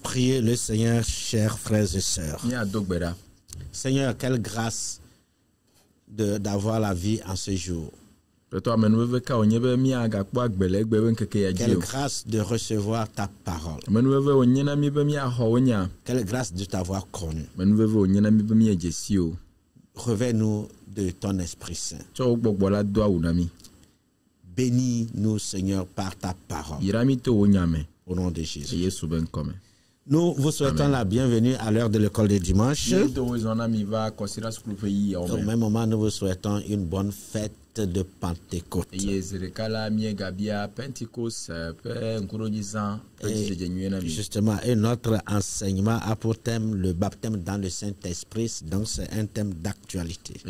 Priez le Seigneur, chers frères et sœurs. Seigneur, quelle grâce d'avoir la vie en ce jour. Quelle grâce de recevoir ta parole. Quelle grâce de t'avoir connu. Revêt-nous de ton Esprit Saint. Bénis-nous, Seigneur, par ta parole. Au nom de Jésus. Nous vous souhaitons la bienvenue à l'heure de l'école de dimanche. Au même moment, nous vous souhaitons une bonne fête de Pentecôte. Justement, et notre enseignement a pour thème le baptême dans le Saint-Esprit, donc c'est un thème d'actualité.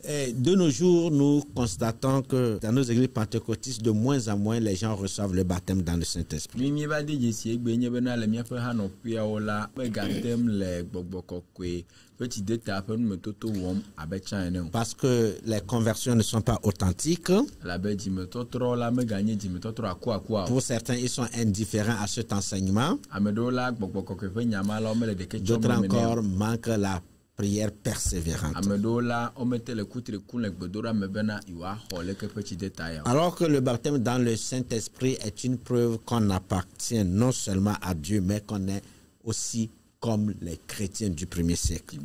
Et de nos jours, nous constatons que dans nos églises pentecôtistes, de moins en moins, les gens reçoivent le baptême dans le Saint-Esprit. Parce que les conversions ne sont pas authentiques. Pour certains, ils sont indifférents à cet enseignement. D'autres encore manquent la prière persévérante. Alors que le baptême dans le Saint-Esprit est une preuve qu'on appartient non seulement à Dieu, mais qu'on est aussi comme les chrétiens du premier siècle.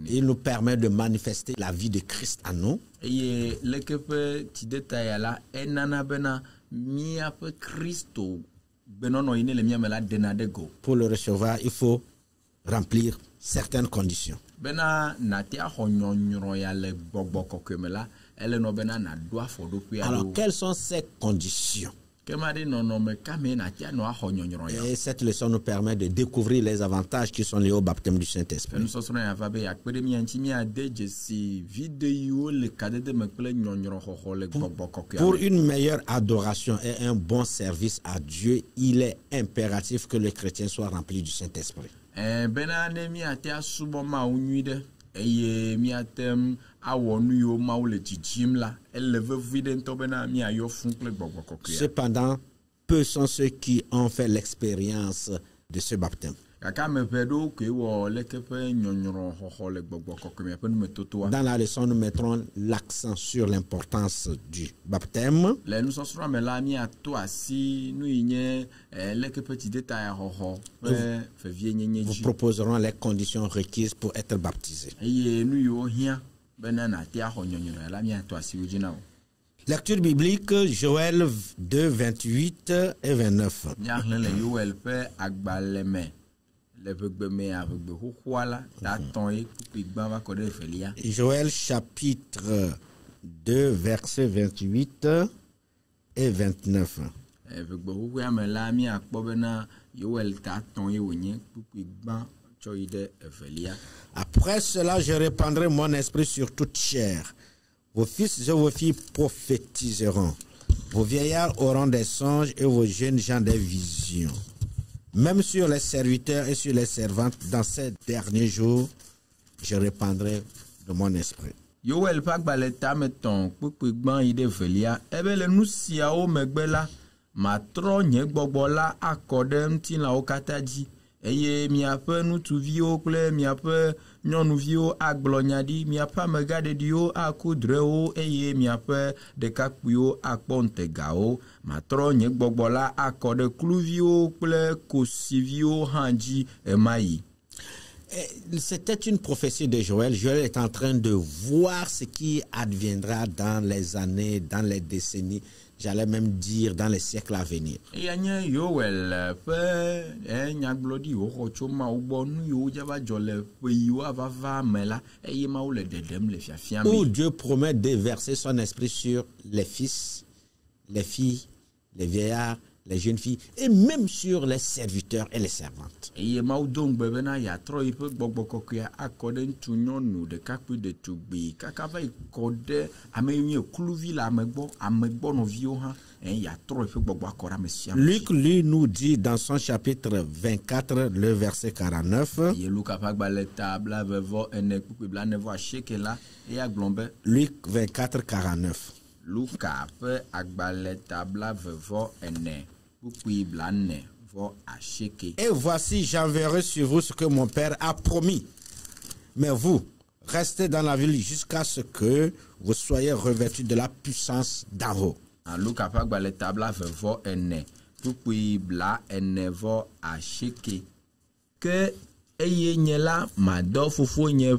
Il nous permet de manifester la vie de Christ en nous. Pour le recevoir, il faut remplir certaines conditions. Alors, quelles sont ces conditions? Et cette leçon nous permet de découvrir les avantages qui sont liés au baptême du Saint-Esprit. Pour une meilleure adoration et un bon service à Dieu, il est impératif que le chrétien soit rempli du Saint-Esprit. Cependant, peu sont ceux qui ont fait l'expérience de ce baptême. Dans la leçon, nous mettrons l'accent sur l'importance du baptême. Vous proposerons les conditions requises pour être baptisé. Lecture biblique, Joël 2, 28 et 29. Joël chapitre 2, versets 28 et 29. Après cela, je répandrai mon esprit sur toute chair. Vos fils et vos filles prophétiseront. Vos vieillards auront des songes et vos jeunes gens des visions. Même sur les serviteurs et sur les servantes, dans ces derniers jours, je répandrai de mon esprit. Eye miaƒe nutsuviwo kple miaƒe nyɔnuviwo agblɔ nya ɖi, miaƒe amegaɖeɖiwo aku drewo eye miaƒe ɖekakpuiwo akpɔ ntegawo. Matrɔ nye gbɔgbɔ la akɔ ɖe kluviwo kple kosiviwo hã dzi ema yi. C'était une prophétie de Joël. Joël est en train de voir ce qui adviendra dans les années, dans les décennies, j'allais même dire dans les siècles à venir. Où Dieu promet de verser son esprit sur les fils, les filles, les vieillards les jeunes filles et même sur les serviteurs et les servantes. eye mawu do ŋugbe bena yeatrɔ yiƒe gbɔgbɔ kɔkɔea akɔ ɖe ŋutsu nyɔnu ɖekakpui ɖetugbi kaka va yi kɔ ɖe ame yi nye kluvi le ame gbɔnɔviwo hã yeatrɔ yiƒe gbɔgbɔ akɔ ɖe ame sia ame. Luc lui nous dit dans son chapitre 24 le verset 49. Ye Luka ƒe agbalẽ ta 24 kpukpui 49 la eya gblɔ be. Luc 24 49. Luka ƒe agbalẽ ta 24 kpukpui 49. Et voici, j'enverrai sur vous ce que mon Père a promis. Mais vous, restez dans la ville jusqu'à ce que vous soyez revêtus de la puissance d'en haut. Luka ƒe agbalẽ ta 24 kpukpui 49 ke eye nye la madɔ fofonye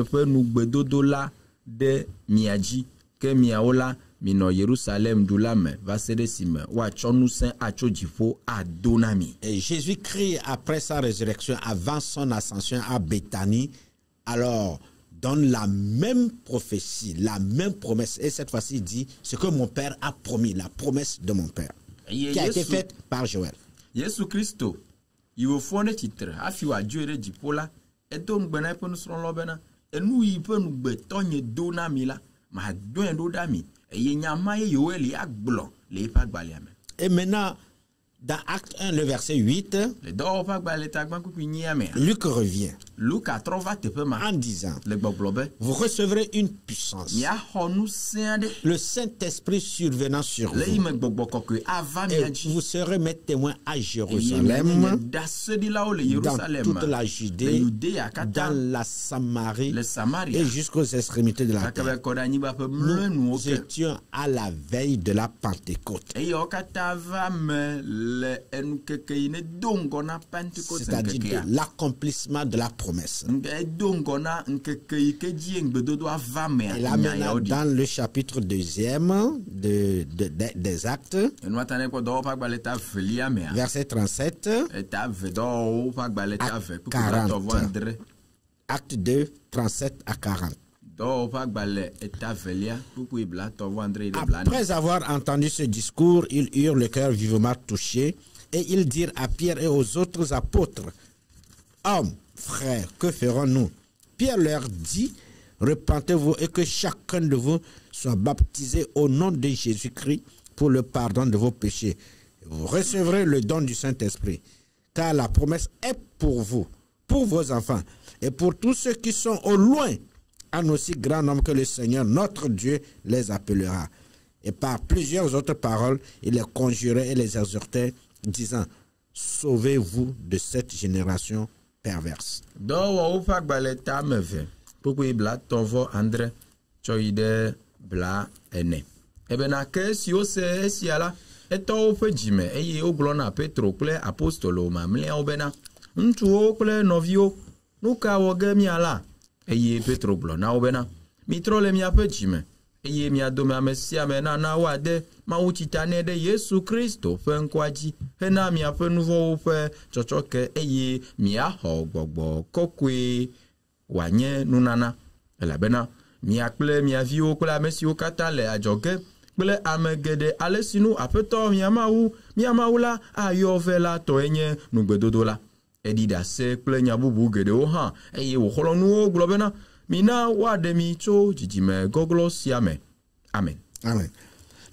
ƒe nugbedodo la ɖe mia dzi ke miawo la minɔ Yerusalem du la me va se ɖe esime woatsɔ ŋusẽ atso dziƒo ado na mi. Et Jésus-Christ, après sa résurrection, avant son ascension à Béthanie, alors donne la même prophétie, la même promesse. Et cette fois-ci, il dit ce que mon Père a promis, la promesse de mon Père, qui a été faite par Joël. Yesu Kristo, yiwo fɔ ne tsitre hafi wòadzoe ɖe dziƒo la, edo ŋugbe na eƒe nusrɔ̃lawo bena enu yi ƒe nugbetɔ nye do na mi la, madoe ɖo ɖa mi. Et maintenant, dans Acte 1, le verset 8, Luc revient en disant, vous recevrez une puissance, le Saint-Esprit survenant sur vous, et vous serez mes témoins à Jérusalem, dans toute la Judée, dans la Samarie et jusqu'aux extrémités de la terre. Nous étions à la veille de la Pentecôte. C'est-à-dire l'accomplissement de la promesse. Et là maintenant, dans le chapitre 2 des Actes, verset 37 à 40. Acte 2, 37 à 40. Après avoir entendu ce discours, ils eurent le cœur vivement touché et ils dirent à Pierre et aux autres apôtres, hommes, frères, que ferons-nous? Pierre leur dit, repentez-vous et que chacun de vous soit baptisé au nom de Jésus-Christ pour le pardon de vos péchés. Vous recevrez le don du Saint-Esprit, car la promesse est pour vous, pour vos enfants et pour tous ceux qui sont au loin, en aussi grand nombre que le Seigneur, notre Dieu, les appellera. Et par plusieurs autres paroles, il les conjurait et les exhortait, disant, sauvez-vous de cette génération perverse. Eye Petro gblɔ na wo bena mitrɔ le miaƒe dzime eye mia dome ame sia ame nana woade Mawu tsita nɛ ɖe Yesu Kristo ƒe ŋkɔa dzi hena miaƒe nu vɔ̃wo ƒe tsɔtsɔke eye miaxɔ gbɔgbɔ kɔkɔe wòanye nunana elabena mia kple mia viwo kple ame siwo katã le adzɔge kple ame geɖe ale si nu Aƒetɔ mia Mawu la ayɔ ve la tɔe nye nugbedodo la. Edi dase kple nya bubu geɖewo hã eye wòxlɔ nuwo gblɔ bena mina woaɖe mi tso dzidzime gɔglɔ sia me. Amen. Amen.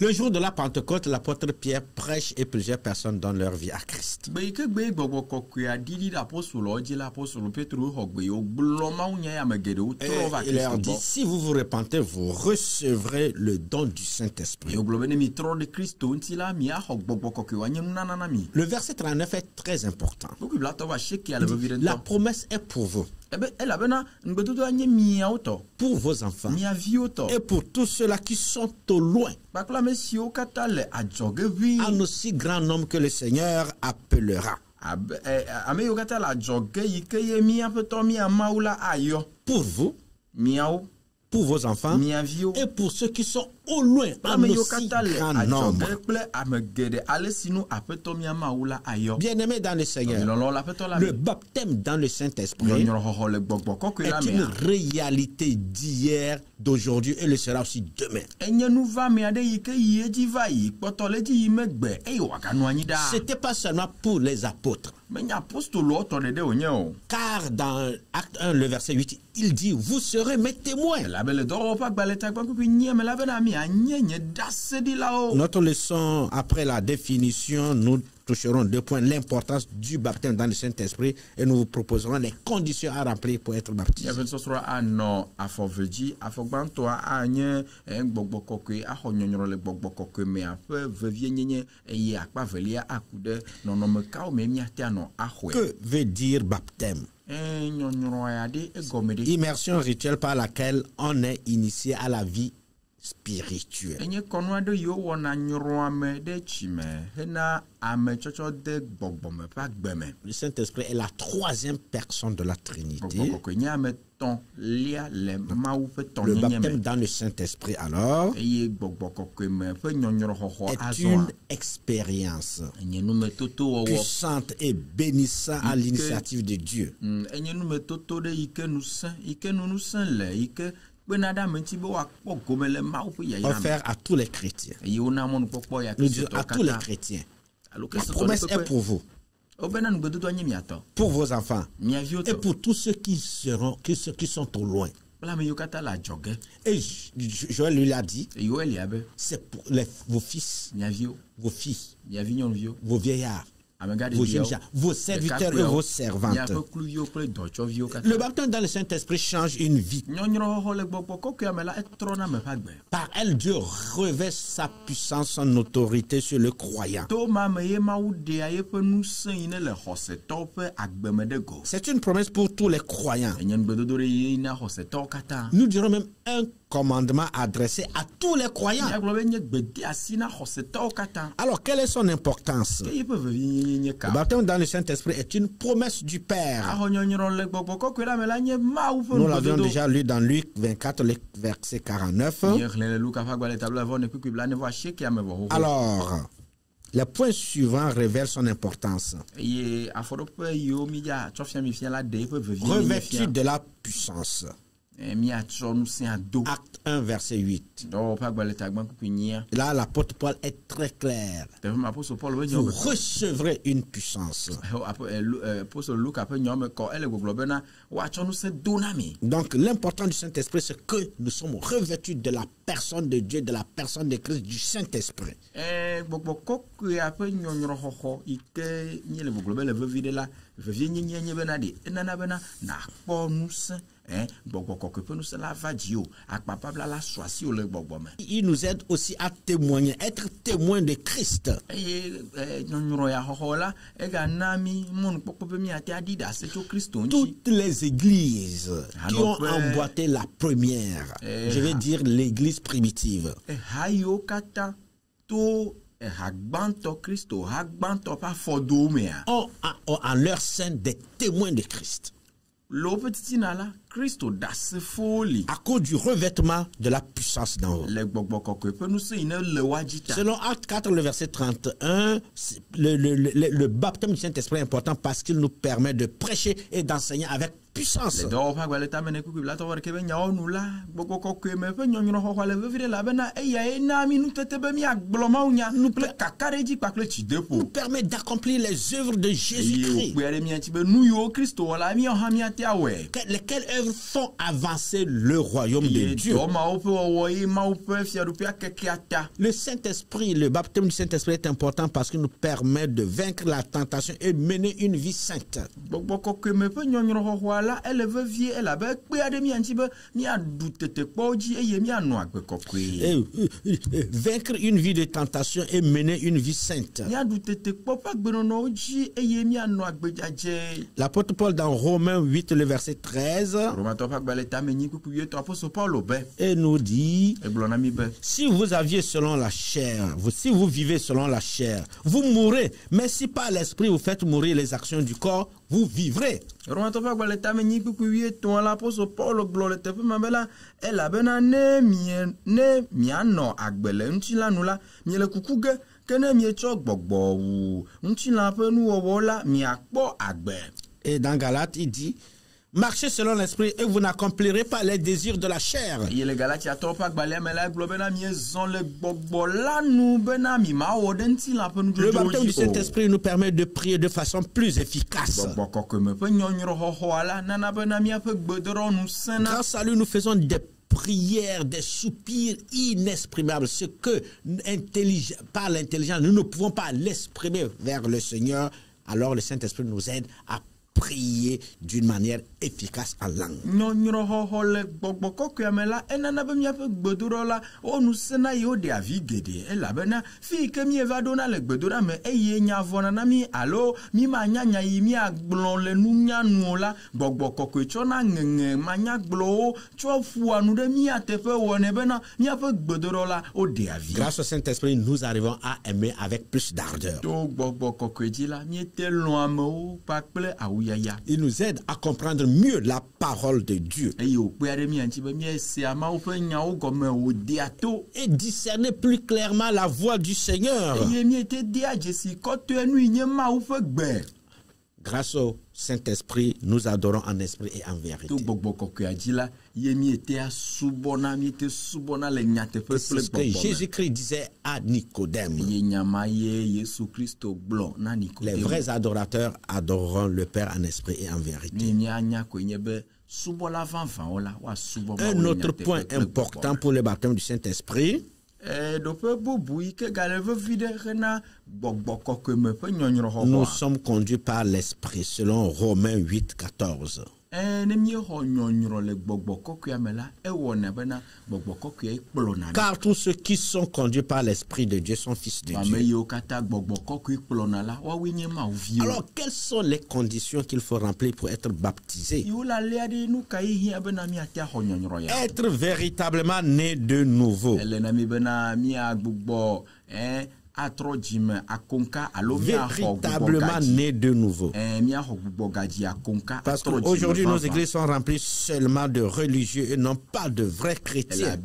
Le jour de la Pentecôte, l'apôtre Pierre prêche et plusieurs personnes donnent leur vie à Christ. Et il leur dit, si vous vous repentez, vous recevrez le don du Saint-Esprit. Le verset 39 est très important. La promesse est pour vous, pour vos enfants et pour tous ceux-là qui sont au loin, en aussi grand nombre que le Seigneur appellera. Pour vous, pour vos enfants et pour ceux qui sont au loin, en aussi grand nombre. Bien-aimés dans le Seigneur, le baptême dans le Saint-Esprit est une réalité d'hier, d'aujourd'hui et le sera aussi demain. C'était pas seulement pour les apôtres. Car dans Acte 1, le verset 8, il dit, vous serez mes témoins. Notre leçon, après la définition, nous toucherons 2 points. L'importance du baptême dans le Saint-Esprit et nous vous proposerons les conditions à remplir pour être baptisé. Que veut dire baptême? Immersion rituelle par laquelle on est initié à la vie spirituelle. Le Saint-Esprit est la 3e personne de la Trinité. Le baptême dans le Saint-Esprit, alors, est une expérience puissante et bénissante à l'initiative de Dieu. Offert à tous les chrétiens. Nous disons à tous les chrétiens. La promesse est pour vous, pour vos enfants et pour tous ceux qui sont au loin. Et Joël lui a dit, c'est pour vos fils, vos filles, vos vieillards, vos jeunes gens, vos serviteurs et vos servantes. Le baptême dans le Saint-Esprit change une vie. Par elle, Dieu revêt sa puissance, son autorité sur le croyant. C'est une promesse pour tous les croyants. Nous dirons même un commandement adressé à tous les croyants. Alors, quelle est son importance? Le baptême dans le Saint-Esprit est une promesse du Père. Nous l'avions déjà lu dans Luc 24, le verset 49. Alors, le point suivant révèle son importance. Revêtu de la puissance. Acte 1, verset 8. Là, l'apôtre Paul est très clair. Vous recevrez une puissance. Donc, l'important du Saint-Esprit, c'est que nous sommes revêtus de la personne de Dieu, de la personne de Christ, du Saint-Esprit. Il nous aide aussi à témoigner, être témoin de Christ. Toutes les églises qui ont emboîté la première, je vais dire l'église primitive, ont en leur sein des témoins de Christ. À cause du revêtement de la puissance d'en haut. Selon Acte 4, le verset 31, le baptême du Saint-Esprit est important parce qu'il nous permet de prêcher et d'enseigner avec puissance. Nous permet d'accomplir les œuvres de Jésus-Christ. Lesquelles œuvres font avancer le royaume de Dieu. Le Saint-Esprit, le baptême du Saint-Esprit est important parce qu'il nous permet de vaincre la tentation et mener une vie sainte. Vaincre une vie de tentation et mener une vie sainte. L'apôtre Paul dans Romains 8, le verset 13, et nous dit, si vous aviez selon la chair, si vous vivez selon la chair, vous mourrez, mais si par l'esprit vous faites mourir les actions du corps, vous vivrez. Et dans Galates, il dit, marchez selon l'esprit et vous n'accomplirez pas les désirs de la chair. Le baptême du Saint-Esprit nous permet de prier de façon plus efficace. Grâce à lui, nous faisons des prières, des soupirs inexprimables. Ce que par l'intelligence, nous ne pouvons pas l'exprimer vers le Seigneur. Alors le Saint-Esprit nous aide à prier d'une manière efficace en langue. Grâce au Saint-Esprit, nous arrivons à aimer avec plus d'ardeur. Il nous aide à comprendre mieux la parole de Dieu et discerner plus clairement la voix du Seigneur. Grâce au Saint-Esprit, nous adorons en esprit et en vérité. C'est ce que Jésus-Christ disait à Nicodème. Les vrais adorateurs adoreront le Père en esprit et en vérité. Un autre point important pour le baptême du Saint-Esprit, nous sommes conduits par l'Esprit, selon Romains 8, 14. Car tous ceux qui sont conduits par l'Esprit de Dieu sont fils de Dieu. Alors, quelles sont les conditions qu'il faut remplir pour être baptisé? Être véritablement né de nouveau. Véritablement né de nouveau. Parce qu'aujourd'hui, nos églises sont remplies seulement de religieux et non pas de vrais chrétiens.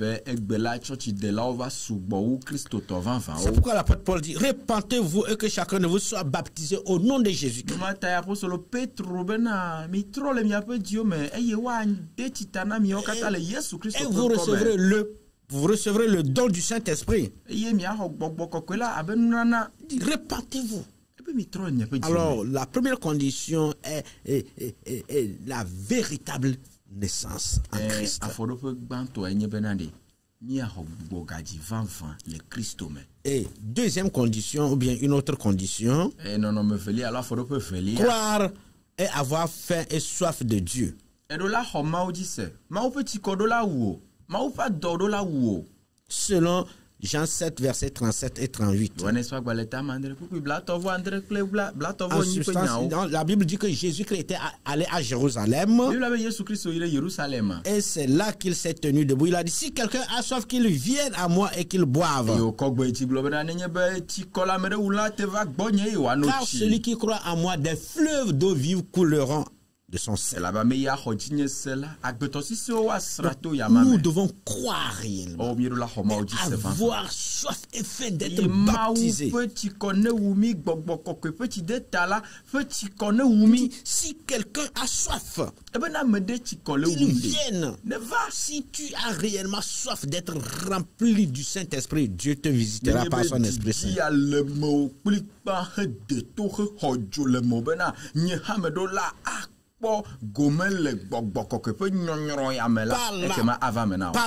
C'est pourquoi l'apôtre Paul dit, repentez-vous et que chacun de vous soit baptisé au nom de Jésus-Christ. Et vous recevrez le don du Saint-Esprit. Repentez-vous. Alors, la première condition est la véritable naissance en Christ. Et deuxième condition, ou bien une autre condition, croire et avoir faim et soif de Dieu. Selon Jean 7, versets 37 et 38. En substance, la Bible dit que Jésus-Christ était allé à Jérusalem. Et c'est là qu'il s'est tenu debout. Il a dit, si quelqu'un a soif, qu'il vienne à moi et qu'il boive. Car celui qui croit en moi, des fleuves d'eau vive couleront de son sein. Nous devons croire réellement, avoir soif et faim d'être baptisés. Si quelqu'un a soif, qu'il vienne. Si tu as réellement soif d'être rempli du Saint-Esprit, Dieu te visitera par son Esprit Saint. Par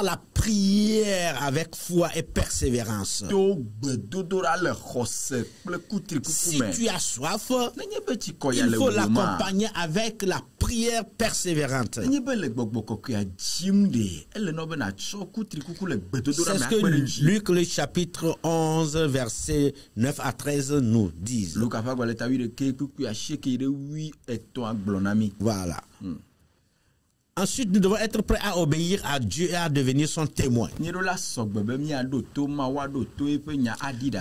la prière avec foi et persévérance. Si tu as soif, il faut l'accompagner avec la prière persévérante. C'est ce que Luc le chapitre 11 versets 9 à 13 nous disent. Voilà. Ensuite, nous devons être prêts à obéir à Dieu et à devenir son témoin.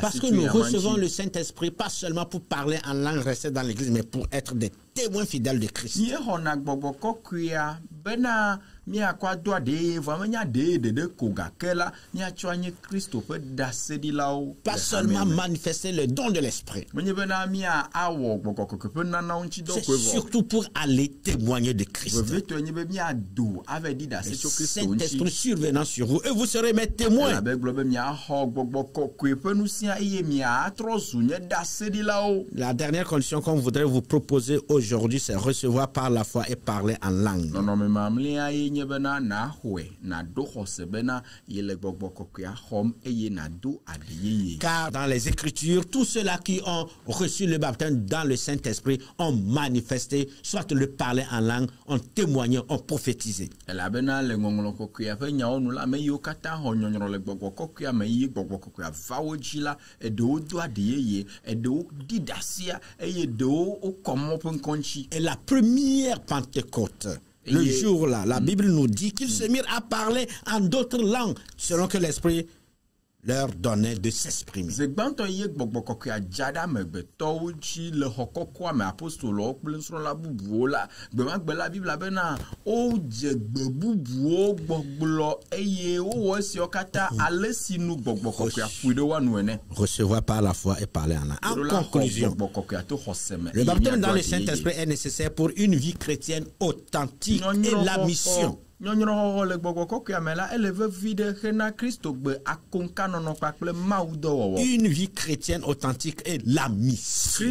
Parce que nous recevons le Saint-Esprit pas seulement pour parler en langue, rester dans l'église, mais pour être des témoins fidèles de Christ. Pas seulement manifester le don de l'Esprit. C'est surtout pour aller témoigner de Christ. Le Saint-Esprit survenant sur vous et vous serez mes témoins. La dernière condition qu'on voudrait vous proposer aujourd'hui, c'est recevoir par la foi et parler en langue. Car dans les Écritures, tous ceux-là qui ont reçu le baptême dans le Saint-Esprit ont manifesté, soit le parler en langue, ont témoigné, ont prophétisé. Et la première Pentecôte, le jour-là, la Bible nous dit qu'ils se mirent à parler en d'autres langues, selon que l'Esprit leur donnait de s'exprimer. Recevoir par la foi et parler en langue. En conclusion, le baptême dans le Saint-Esprit est nécessaire pour une vie chrétienne authentique et la mission. Une vie chrétienne authentique et la mission.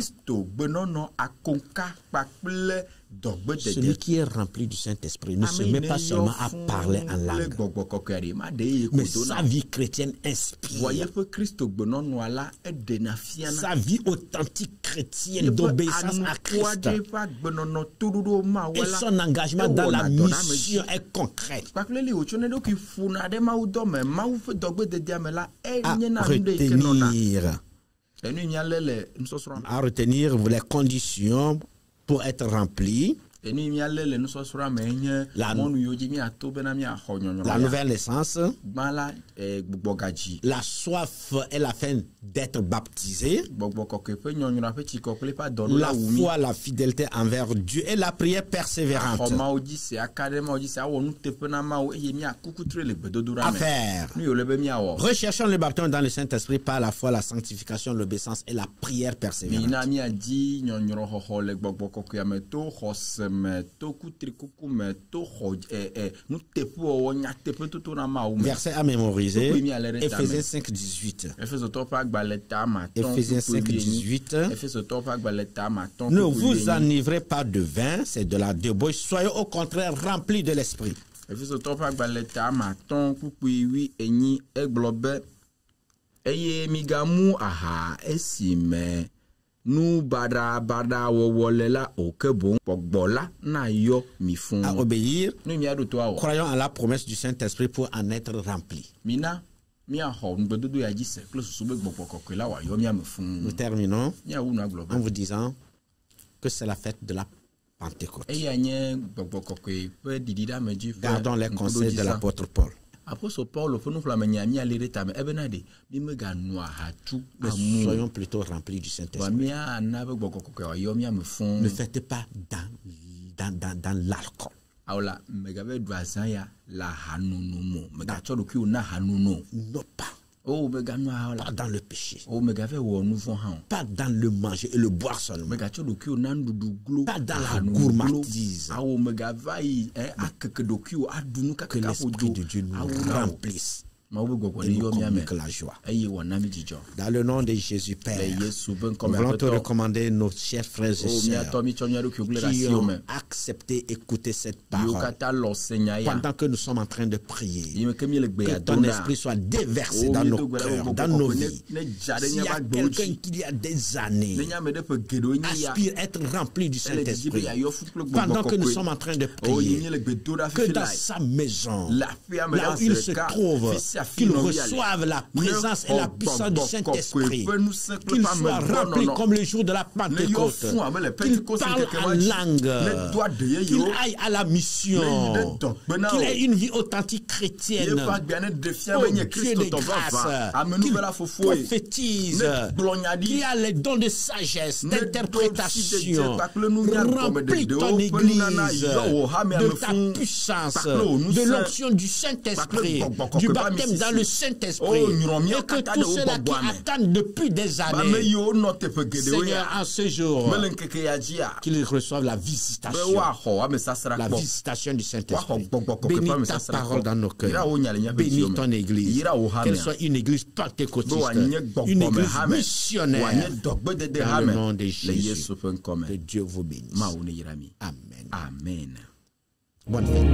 Celui qui est rempli du Saint-Esprit ne se met pas seulement à parler en langue, mais sa vie chrétienne inspire. Sa vie authentique chrétienne d'obéissance à Christ et son engagement dans la mission est concret. À retenir les conditions pour être rempli. La nouvelle naissance, la soif et la faim d'être baptisé, la foi, la fidélité envers Dieu et la prière persévérante. À faire. Recherchons le baptême dans le Saint-Esprit par la foi, la sanctification, l'obéissance et la prière persévérante. Verset à mémoriser, Ephésiens 5, 18. Ephésiens 5, 18. Ne vous enivrez pas de vin, c'est de la débauche, soyez au contraire remplis de l'esprit. À obéir, croyons en la promesse du Saint-Esprit pour en être remplis. Nous terminons en vous disant que c'est la fête de la Pentecôte. Gardons les conseils de l'apôtre Paul. Soyons plutôt remplis du Saint-Esprit. Ne faites pas dans l'alcool. Non pas. Pas dans le péché. Pas dans le manger et le boire seulement. Pas dans la gourmandise. Que l'Esprit de Dieu nous remplisse. Et nous communique la joie. Dans le nom de Jésus Père, nous voulons te recommander nos chers frères et sœurs qui ont accepté d'écouter cette parole pendant que nous sommes en train de prier. Que ton esprit soit déversé dans nos cœurs, dans nos vies. S'il y a quelqu'un qui il y a des années aspire à être rempli du Saint-Esprit, pendant que nous sommes en train de prier, que dans sa maison, là où il se trouve, qu'ils reçoivent la présence et la puissance du Saint-Esprit, qu'ils soient remplis comme le jour de la Pentecôte, qu'ils parlent en langue, qu'ils aillent à la mission, qu'il ait une vie authentique chrétienne. Oh Dieu de grâce, qu'il prophétise, qu'il a les dons de sagesse, d'interprétation. Remplis ton église de ta puissance, de l'onction du Saint-Esprit, du baptême dans le Saint-Esprit, et que tous ceux-là qui attendent depuis des années, Seigneur, en ce jour, qu'ils reçoivent la visitation du Saint-Esprit. Bénis ta parole dans nos cœurs. Bénis ton église. Qu'elle soit une église pentecôtiste, une église missionnaire. Dans le nom de Jésus. Que Dieu vous bénisse. Amen. Amen. Bonne fête.